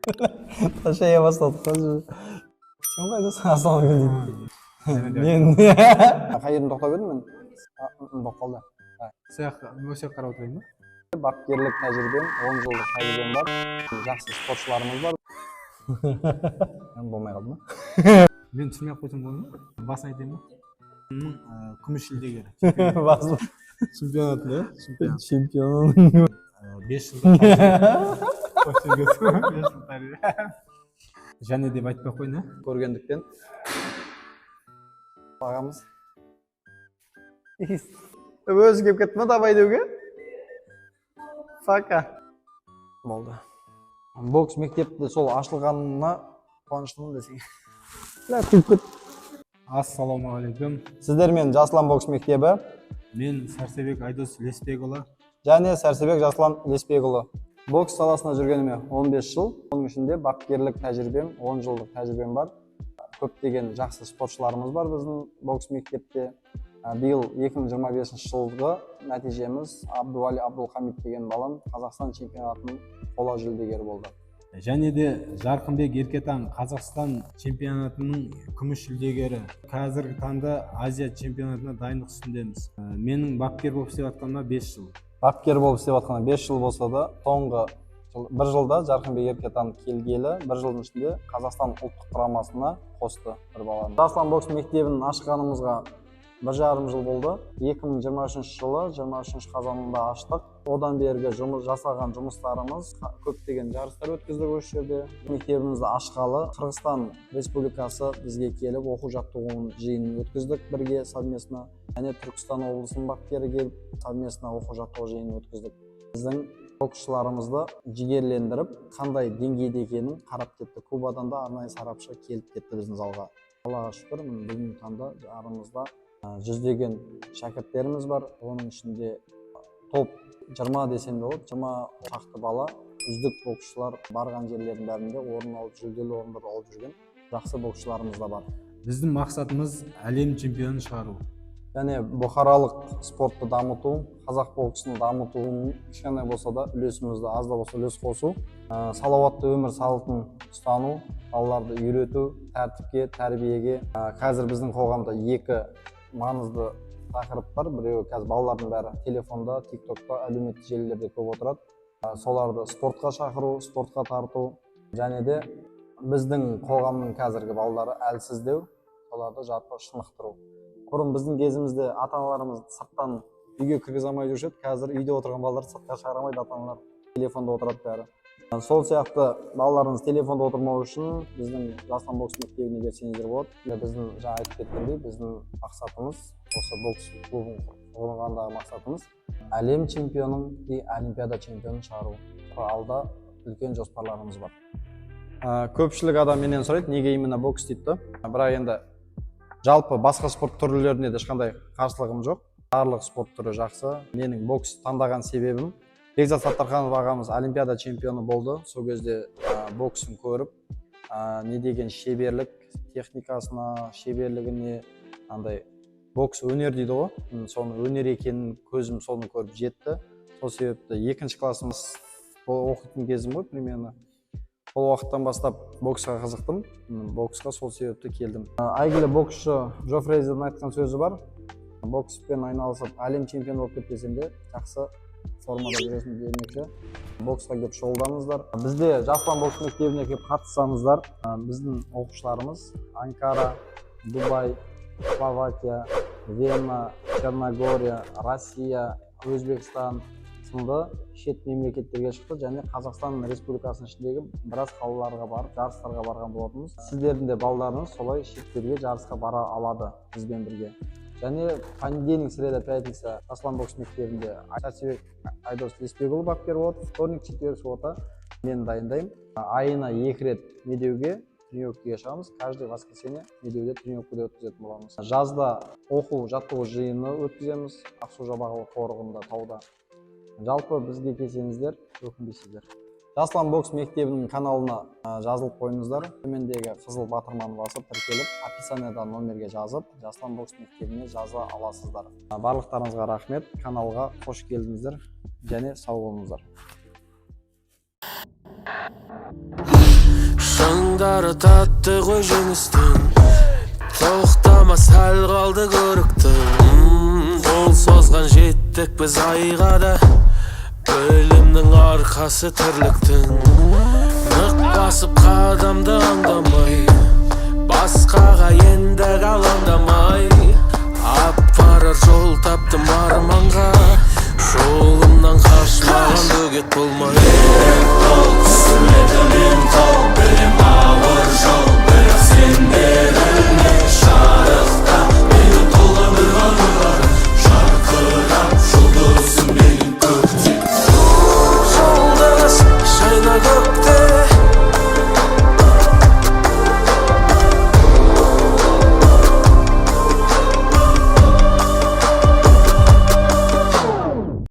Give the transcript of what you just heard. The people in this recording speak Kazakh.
Ташая бастадық қазір. Сен қайдасың? Ассалаумағалейкум. Мен қай жерін тоқтап едім мен? Болып қалды. Осы қарап отырайын ба? Бапкерлік тәжірибем, 10 жылдық тәжірибем бар. Жақсы спортшыларымыз бар. Мен болмай қалды ма? Мен түсінбей ақ қойсам болады ма? Басын айтайын ба? Күміс жүлдегері. Басым. Чемпионатында, Чемпион. 5 жылдық тәжірибе. Және деп айтпай ақ қойын, Көргендіктен. Бағамыз. Өзі кеп кетті ма давай деуге? Пока. Болды. Бокс мектепті сол ашылғанына қуаныштымын десең. Ассалаумағалейкум. Сіздермен Жаслан бокс мектебі Мен Сәрсебек Айдос Леспекұлы. және Сәрсебек Жаслан Леспекұлы. Бокс саласына жүргеніме 15 жыл. Оның ішінде бапкерлік тәжірибем, 10 жылдық тәжірибем бар. Көптеген жақсы спортшыларымыз бар біздің бокс мектепте. Биыл 2025 жылғы нәтижеміз Абдували Абдулхамид деген балам Қазақстан чемпионатының қола жүлдегері болды. Және де Жарқынбек Еркетан Қазақстан чемпионатының күміс жүлдегері. Қазіргі таңда Азия чемпионатына дайындық үстіндеміз. Менің бапкер болып істеп жатқаныма 5 жыл. Бапкер болып істеп жатқаны 5 жыл болса да, соңғы 1 жылда Жарқынбек Еркетан келгелі, 1 жылдың ішінде Қазақстан ұлттық құрамасына қосты бір баланы. Жаслан бокс мектебін ашқанымызға 1,5 жыл болды. 2023 жылы 23 қазанында аштық. Одан бергі жасаған жұмыстарымыз көптеген жарыстар өткіздік осы жерде. Мектебімізді ашқалы Қырғызстан Республикасы бізге келіп оқу жаттығуын жиынын өткіздік бірге совместно. Және Түркістан облысының бапкері келіп совместно оқу жаттығу жиынын өткіздік. Біздің боксшыларымызды жігерлендіріп, қандай деңгейде екенін қарап кетті. Кубадан да арнайы сарапшы келіп кетті біздің залға. Аллаға шүкір, бүгінгі таңда арамызда жүздеген шәкірттеріміз бар. Оның ішінде топ 20 десем болады, 20 шақты бала, үздік боксшылар барған жерлердің бәрінде орын алып, жүлделі орындарды алып жүрген жақсы боксшыларымыз да бар. Біздің мақсатымыз әлем чемпионын шығару. Және бұқаралық спортты дамыту, қазақ боксын дамытуын кішкене болса да үлесімізді аз да болса үлес қосу, салауатты өмір салтын ұстану, балаларды үйрету, тәртіпке, тәрбиеге. Қазір біздің қоғамда екі маңызды тақырып бар. Біреуі қазір балалардың бәрі телефонда, тиктокта, әлеуметтік желілерде көп отырады. Соларды спортқа шақыру, спортқа тарту, және де біздің қоғамның қазіргі балалары әлсіздеу, соларды жалпы шынықтыру. Бұрын біздің кезімізде ата-аналарымыз сырттан үйге кіргізе алмай жүруші еді. Қазір үйде отырған балаларды сыртқа шығарамайды, ата-аналар телефонда отырады бәрі. Сол сияқты балаларыңыз телефонда отырмау үшін біздің Жаслан бокс мектебіне келсеңіздер болады. Біздің жаңа айтып кеткендей, біздің мақсатымыз, осы бокс клубын құрғандағы мақсатымыз әлем чемпионын и олимпиада чемпионын шығару. Алда үлкен жоспарларымыз бар. Көпшілік адам менен сұрайды, неге именно бокс дейді. Бірақ енді жалпы басқа спорт түрлеріне де ешқандай қарсылығым жоқ. Барлық спорт түрі жақсы. Менің бокс таңдаған себебім, Бекзат Саттарханов ағамыз олимпиада чемпионы болды. Сол кезде боксын көріп, не деген шеберлік техникасына, шеберлігіне, андай бокс өнер дейді ғой. Соны өнер екенін көзім соны көріп жетті. Сол себепті 2-ші классымыз оқитын кезім ғой примерно. Ол уақыттан бастап боксқа қызықтым. Боксқа сол себепті келдім. Әйгілі боксшы Джо Фрейзердің айтқан сөзі бар. Бокспен айналысып, әлем чемпионы болып кетпесем де, жақсы формада жүресің демекші. Боксқа келіп шұғылданыңыздар. Бізде Жаслан бокс мектебіне келіп қатыссаңыздар, біздің оқушыларымыз Анкара, Дубай, Словакия, Вена, Черногория, Россия, Өзбекстан сынды шет мемлекеттерге шықты, және Қазақстан Республикасының ішіндегі біраз қалаларға барып, жарыстарға барған болатынбыз. Сіздердің де балаларыңыз солай шеттерге жарысқа бара алады бізбен бірге. Және понедельник, среда, пятница Жаслан бокс мектебінде Сәрсебек Айдос Леспекұлы бапкер болады. Вторник, четверг, суббота мен дайындаймын. Айына 2 рет медеуге, тренировкаға шығамыз. Каждый воскресенье медеуде тренировкада өткізетін боламыз. Жазда оқу жаттығу жиыны өткіземіз Ақсу-Жабағылы қорығында, тауда. Жалпы бізге келсеңіздер, өкінбейсіздер. Жаслан бокс мектебінің каналына жазылып қойыңыздар. Төмендегі қызыл батырманы басып тіркеліп, описанияда номерге жазып, Жаслан бокс мектебіне жаза аласыздар. Барлықтарыңызға рахмет, каналға қош келдіңіздер және сау болыңыздар. Тағдары татты ғой жеңістің, тоқтама сәл қалды көріктің. Қол созған жеттік біз айға да, білімнің арқасы тірліктің. Нық басып қадамды аңдамай, басқаға енді алаңдамай, апарар жол таптым арманға, жолымнан қашпаған бөгет болмай.